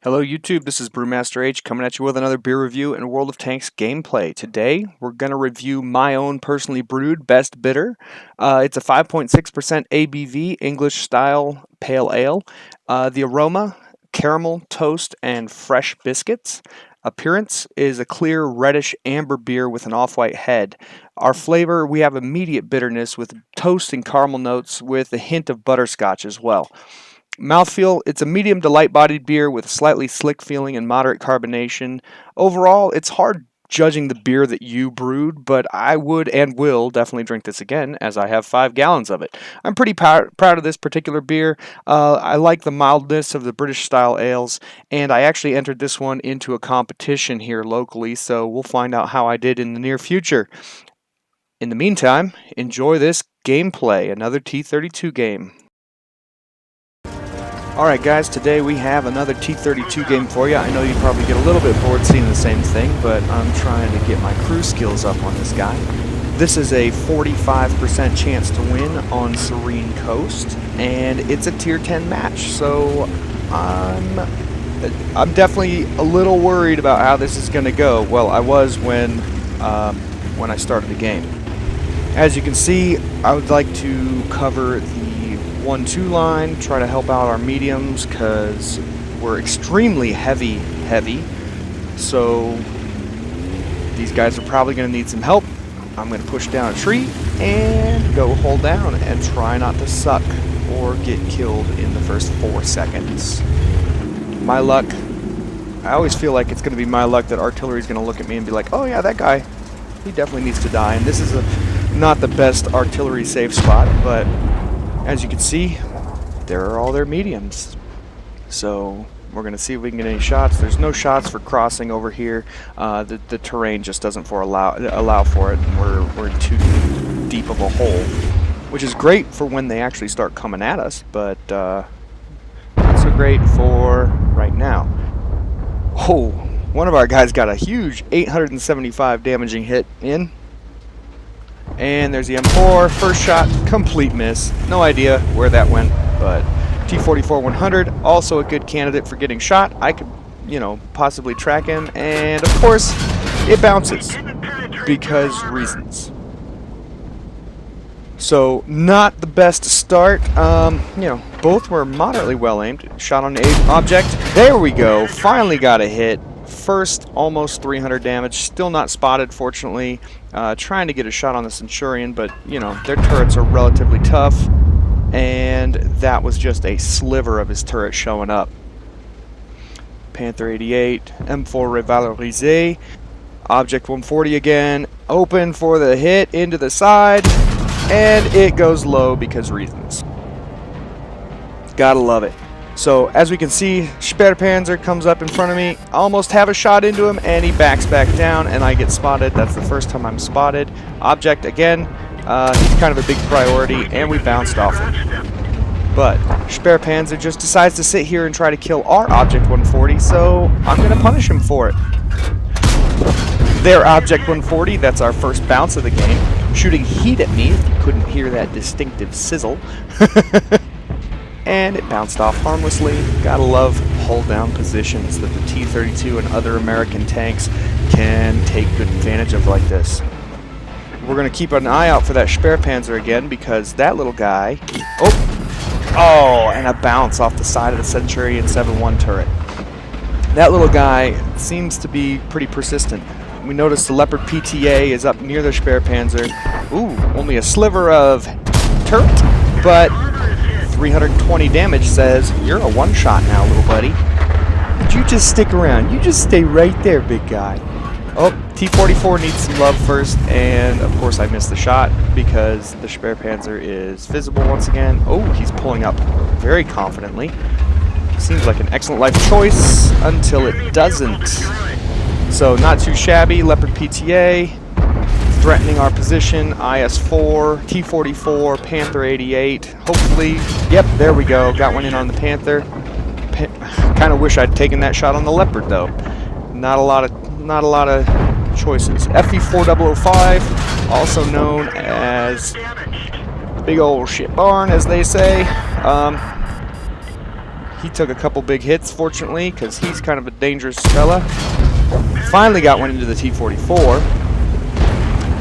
Hello YouTube, this is Brewmaster H coming at you with another beer review and World of Tanks gameplay. Today we're going to review my own personally brewed best bitter. It's a 5.6% ABV English style pale ale. The aroma, caramel, toast, and fresh biscuits. Appearance is a clear reddish amber beer with an off-white head. Our flavor, we have immediate bitterness with toast and caramel notes with a hint of butterscotch as well. Mouthfeel, it's a medium to light-bodied beer with a slightly slick feeling and moderate carbonation. Overall, it's hard judging the beer that you brewed, but I would and will definitely drink this again, as I have 5 gallons of it. I'm pretty proud of this particular beer. I like the mildness of the British-style ales, and I actually entered this one into a competition here locally, so we'll find out how I did in the near future. In the meantime, enjoy this gameplay, another T32 game. Alright guys, today we have another T32 game for you. I know you probably get a little bit bored seeing the same thing, but I'm trying to get my crew skills up on this guy. This is a 45% chance to win on Serene Coast, and it's a tier 10 match, so I'm definitely a little worried about how this is going to go. Well, I was when I started the game. As you can see, I would like to cover the 1-2 line, try to help out our mediums because we're extremely heavy, so these guys are probably going to need some help. I'm going to push down a tree and go hold down and try not to suck or get killed in the first 4 seconds. My luck, I always feel like it's going to be my luck that artillery is going to look at me and be like, oh yeah, that guy, he definitely needs to die. And this is not the best artillery safe spot, but as you can see, there are all their mediums. So we're going to see if we can get any shots. There's no shots for crossing over here. The terrain just doesn't allow for it, and we're in too deep of a hole, which is great for when they actually start coming at us, but not so great for right now. Oh, one of our guys got a huge 875 damaging hit in. And there's the M4, first shot, complete miss. No idea where that went, but T34-100, also a good candidate for getting shot. I could, possibly track him, and of course, it bounces, because reasons. So, not the best start. Both were moderately well aimed. Shot on the object. There we go, finally got a hit. First, almost 300 damage, still not spotted, fortunately. Trying to get a shot on the Centurion, but, their turrets are relatively tough, and that was just a sliver of his turret showing up. Panther 88, M4 Revalorisé, Object 140 again, open for the hit, into the side, and it goes low because reasons. Gotta love it. So, as we can see, Sperrpanzer comes up in front of me, almost have a shot into him, and he backs back down, and I get spotted. That's the first time I'm spotted. Object, again, he's kind of a big priority, and we bounced off him. But Sperrpanzer just decides to sit here and try to kill our Object 140, so I'm going to punish him for it. Their Object 140, that's our first bounce of the game, shooting heat at me, if you couldn't hear that distinctive sizzle. And it bounced off harmlessly. Gotta love hold-down positions that the T32 and other American tanks can take good advantage of like this. We're gonna keep an eye out for that Sperrpanzer again, because that little guy... Oh, and a bounce off the side of the Centurion 7-1 turret. That little guy seems to be pretty persistent. We notice the Leopard PTA is up near the Sperrpanzer. Ooh, only a sliver of turret, but 320 damage says, you're a one-shot now, little buddy. You just stick around. You just stay right there, big guy. Oh, T-44 needs some love first, and of course I missed the shot because the Sperrpanzer is visible once again. Oh, he's pulling up very confidently. Seems like an excellent life choice until it doesn't. So, not too shabby. Leopard PTA. Threatening our position, IS-4, T-44, Panther 88, hopefully, yep, there we go, got one in on the Panther. Kind of wish I'd taken that shot on the Leopard though. Not a lot of choices. FE-4005, also known as Big Ol' Shit Barn, as they say. He took a couple big hits, fortunately, because he's kind of a dangerous fella. Finally got one into the T34.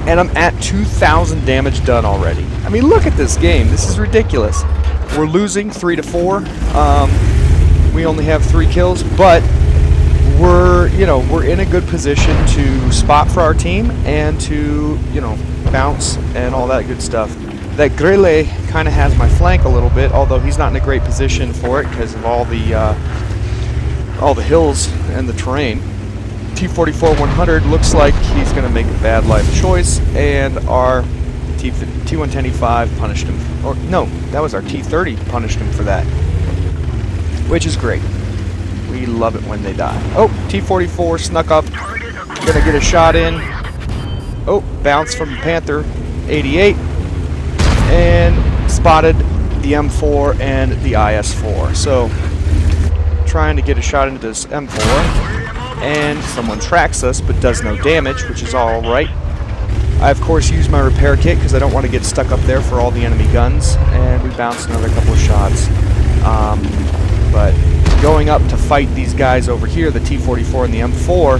And I'm at 2,000 damage done already. I mean, look at this game. This is ridiculous. We're losing 3-4. We only have 3 kills, but we're in a good position to spot for our team and to, bounce and all that good stuff. That Grille kind of has my flank a little bit, although he's not in a great position for it because of all the hills and the terrain. T44-100 looks like he's going to make a bad life choice, and our T110E5 punished him. Or no, that was our T30 punished him for that, which is great. We love it when they die. Oh, T44 snuck up, gonna get a shot in. Oh, bounce from Panther 88, and spotted the M4 and the IS4. So, trying to get a shot into this M4. And someone tracks us but does no damage, which is alright. I of course use my repair kit because I don't want to get stuck up there for all the enemy guns, and we bounced another couple of shots. But going up to fight these guys over here, the T44 and the M4,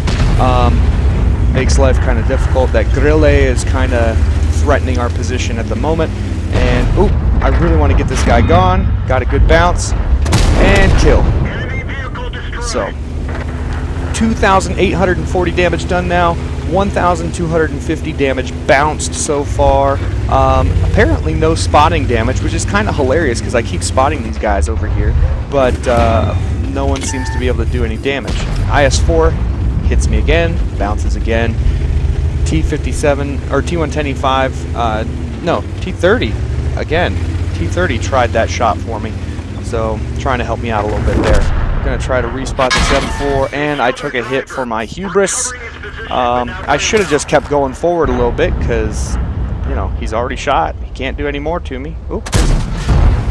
makes life kind of difficult. That Grille is kind of threatening our position at the moment, and ooh, I really want to get this guy gone. Got a good bounce and kill. So 2,840 damage done now, 1,250 damage bounced so far. Apparently no spotting damage, which is kind of hilarious because I keep spotting these guys over here, but no one seems to be able to do any damage. IS4 hits me again, bounces again. T57 or T110E5, no, T30 again. T30 tried that shot for me, so trying to help me out a little bit there. Gonna try to respot the 7-4, and I took a hit for my hubris. I should have just kept going forward a little bit because, he's already shot. He can't do any more to me. Oop.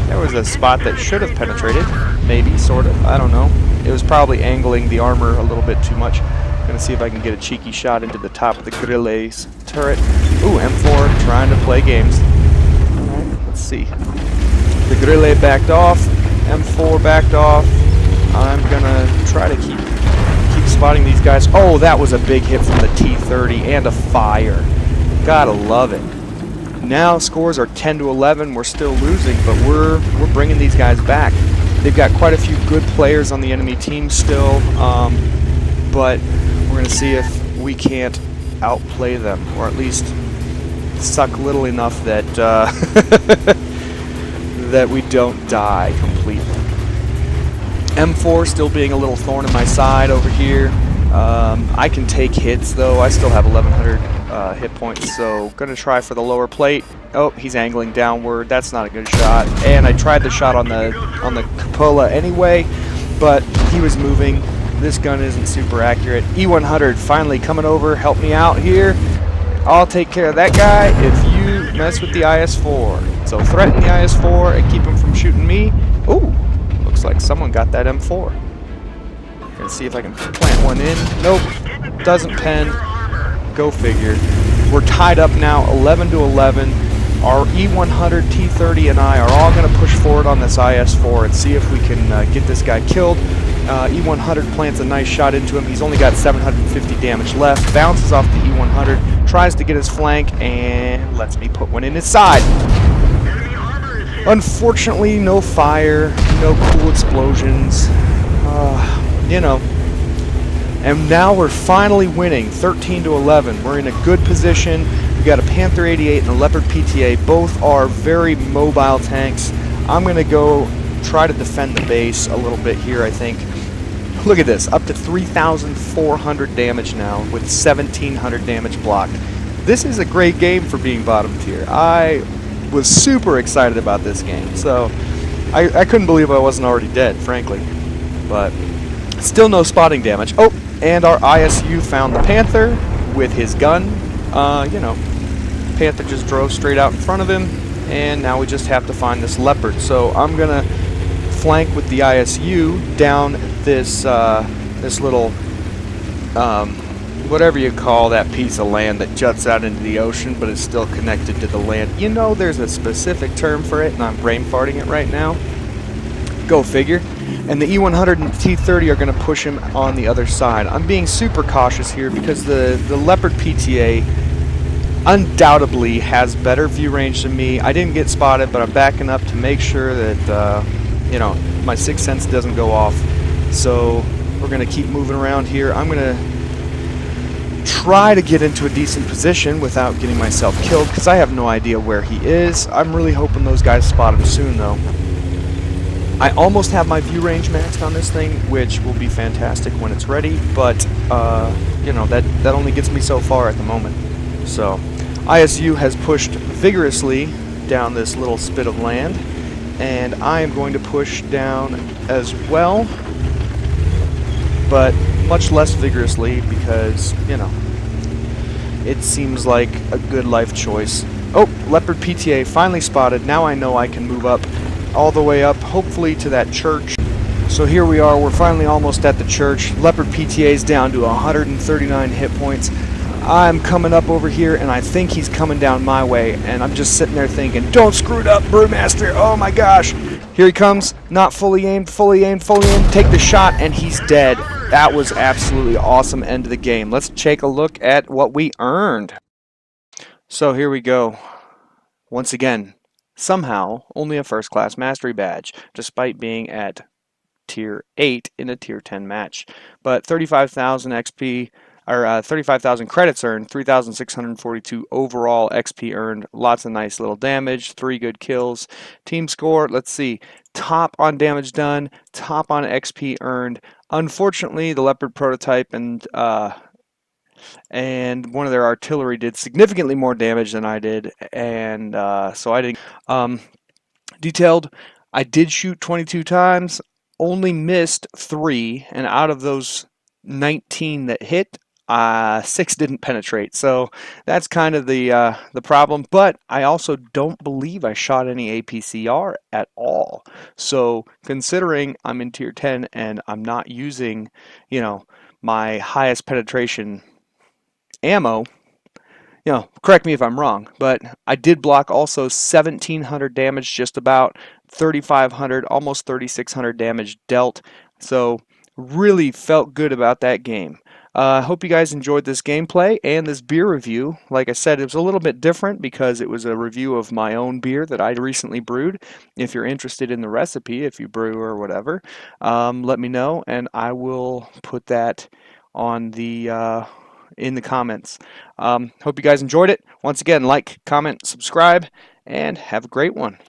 There was a spot that should have penetrated. Maybe, sort of. I don't know. It was probably angling the armor a little bit too much. Gonna see if I can get a cheeky shot into the top of the Grille's turret. Ooh, M4 trying to play games. Alright, let's see. The Grille backed off. M4 backed off. I'm gonna try to keep spotting these guys. Oh, that was a big hit from the T30 and a fire. Gotta love it. Now scores are 10-11. We're still losing, but we're bringing these guys back. They've got quite a few good players on the enemy team still, but we're gonna see if we can't outplay them, or at least suck little enough that that we don't die completely. M4 still being a little thorn in my side over here. I can take hits though. I still have 1,100 hit points, so gonna try for the lower plate. Oh, he's angling downward. That's not a good shot. And I tried the shot on the cupola anyway, but he was moving. This gun isn't super accurate. E100 finally coming over. Help me out here. I'll take care of that guy if you mess with the IS4. So threaten the IS4 and keep him from shooting me. Ooh. Looks like someone got that M4. Gonna see if I can plant one in. Nope, doesn't pen. Go figure. We're tied up now, 11-11. Our E100, T30, and I are all gonna push forward on this IS4 and see if we can get this guy killed. E100 plants a nice shot into him. He's only got 750 damage left. Bounces off the E100, tries to get his flank, and lets me put one in his side. Unfortunately, no fire, no cool explosions, And now we're finally winning, 13-11. We're in a good position. We got a Panther 88 and a Leopard PTA. Both are very mobile tanks. I'm gonna go try to defend the base a little bit here, I think. Look at this, up to 3,400 damage now with 1,700 damage blocked. This is a great game for being bottom tier. I was super excited about this game, so I couldn't believe I wasn't already dead, frankly. But still no spotting damage. Oh, and our ISU found the Panther with his gun. Panther just drove straight out in front of him, and now we just have to find this Leopard. So I'm gonna flank with the ISU down this this little whatever you call that piece of land that juts out into the ocean but is still connected to the land. There's a specific term for it, and I'm brain farting it right now. Go figure. And the E100 and T30 are going to push him on the other side. I'm being super cautious here because the Leopard PTA undoubtedly has better view range than me. I didn't get spotted, but I'm backing up to make sure that you know, my sixth sense doesn't go off. So we're going to keep moving around here. I'm going to try to get into a decent position without getting myself killed because I have no idea where he is. I'm really hoping those guys spot him soon, though. I almost have my view range maxed on this thing, which will be fantastic when it's ready, but you know, that only gets me so far at the moment. So ISU has pushed vigorously down this little spit of land, and I am going to push down as well, but much less vigorously because, you know, it seems like a good life choice. Oh, Leopard PTA finally spotted. Now I know I can move up all the way up, hopefully to that church. So here we are, we're finally almost at the church. Leopard PTA is down to 139 hit points. I'm coming up over here, and I think he's coming down my way, and I'm just sitting there thinking, don't screw it up, Brewmaster, oh my gosh. Here he comes, not fully aimed, fully aimed, fully aimed, take the shot, and he's dead. That was absolutely awesome end of the game. Let's take a look at what we earned. So here we go. Once again, somehow only a first class mastery badge, despite being at tier 8 in a tier 10 match. But 35,000 XP, or 35,000 credits earned, 3,642 overall XP earned, lots of nice little damage, 3 good kills. Team score, let's see, top on damage done, top on XP earned. Unfortunately, the Leopard prototype and one of their artillery did significantly more damage than I did, and so I didn't. Detailed, I did shoot 22 times, only missed 3, and out of those 19 that hit, 6 didn't penetrate. So that's kind of the problem. But I also don't believe I shot any APCR at all. So considering I'm in tier 10 and I'm not using, you know, my highest penetration ammo, you know, correct me if I'm wrong, but I did block also 1,700 damage, just about 3,500, almost 3,600 damage dealt. So really felt good about that game. I hope you guys enjoyed this gameplay and this beer review. Like I said, it was a little bit different because it was a review of my own beer that I recently brewed. If you're interested in the recipe, if you brew or whatever, let me know and I will put that on the in the comments. Hope you guys enjoyed it. Once again, like, comment, subscribe, and have a great one.